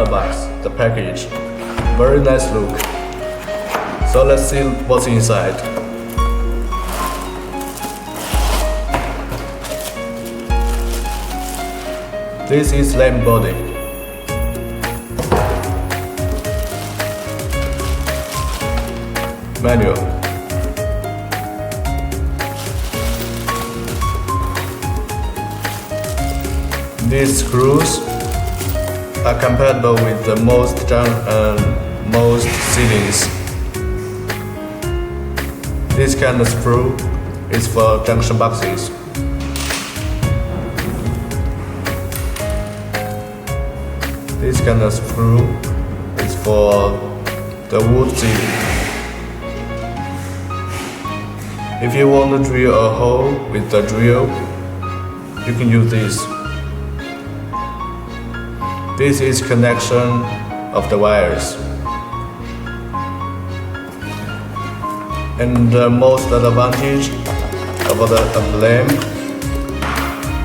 about the package. Very nice look. So let's see what's inside. This is lamp body. Manual. These screws are compatible with the most ceilings. This kind of screw is for junction boxes. This kind of screw is for the wood ceiling. If you want to drill a hole with the drill, you can use this. This is connection of the wires. And the most advantage of the lamp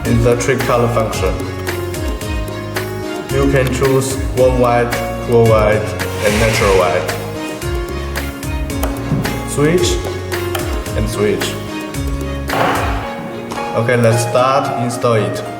is the tricolor function. You can choose warm white, cool white, and natural white. Switch and switch. Okay, let's start install it.